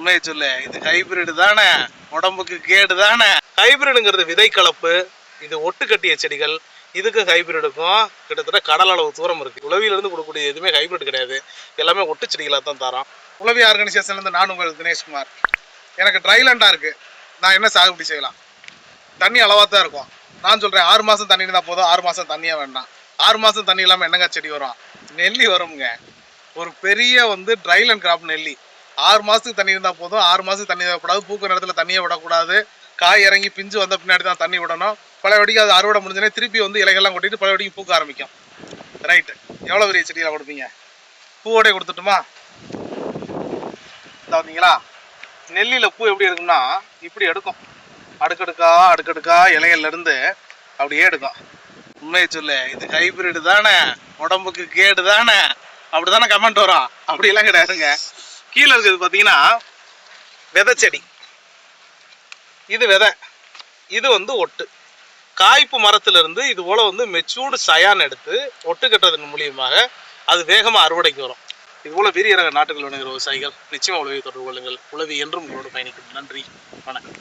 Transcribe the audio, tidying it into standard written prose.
உண்மையை சொல்லு, இது ஹைபிரிட் தானே, உடம்புக்கு கேடு தானே. ஹைபிரிடுங்கிறது விதை கலப்பு. இது ஒட்டு கட்டிய செடிகள். இதுக்கும் ஹைபிரிடுக்கும் கிட்டத்தட்ட கடல் அளவு தூரம் இருக்கு. உளவியிலிருந்து கொடுக்கக்கூடிய எதுவுமே ஹைபிரிட் கிடையாது. எல்லாமே ஒட்டு செடிகளாக தான் தரோம். உளவி ஆர்கனைசேஷன்லேருந்து நான் உங்கள் தினேஷ்குமார். எனக்கு ட்ரைலண்டாக இருக்கு, நான் என்ன சாகுபடி செய்யலாம்? தண்ணி அளவாக தான் இருக்கும். நான் சொல்கிறேன் 6 மாதம் தண்ணி இருந்தால் போதும், 6 மாதம் தண்ணியாக வேண்டாம். 6 மாதம் தண்ணி இல்லாமல் என்னங்க செடி வரும்? நெல்லி வருங்க. ஒரு பெரிய ட்ரைலண்ட் கிராப் நெல்லி. 6 மாதத்துக்கு தண்ணி இருந்தால் போதும், 6 மாதத்துக்கு தண்ணி தேவைப்படாது. பூக்கிற இடத்துல தண்ணியை விடக்கூடாது. காய் இறங்கி பிஞ்சு வந்த பின்னாடி தான் தண்ணி விடணும். பழையபடிக்கு அது அறுவடை முடிஞ்சோடனே திருப்பி இலைகள்லாம் கொட்டிட்டு பழையபடிக்கு பூக்க ஆரம்பிக்கும். ரைட்டு, எவ்வளோ பெரிய செடியெல்லாம் கொடுப்பீங்க? பூவோடய கொடுத்துட்டுமா? பார்த்தீங்களா, நெல்லியில் பூ எப்படி இருக்கும்னா இப்படி எடுக்கும், அடுக்கடுக்கா இலைகள்லேருந்து அப்படியே எடுக்கும். உண்மையை சொல்லு, இது ஹைபிரிட் தானே, உடம்புக்கு கேடு தானே, அப்படி தானே கமெண்ட் வரும். அப்படிலாம் கிடையாதுங்க. கீழே இருக்கிறது பார்த்தீங்கன்னா விதை செடி. இது விதை, இது ஒட்டு. காய்ப்பு மரத்திலிருந்து இது போல மெச்சூர்டு சயான் எடுத்து ஒட்டு கட்டுறதன் மூலியமாக அது வேகமாக அறுவடைக்கு வரும். இது போல வீரிய ரக நாட்டுகள் விளைகிற விவசாயிகள் நிச்சயமாக உழவியை தொடர்பு கொள்ளுங்கள். உழவி என்றும் உங்களோடு பயணிக்கும். நன்றி, வணக்கம்.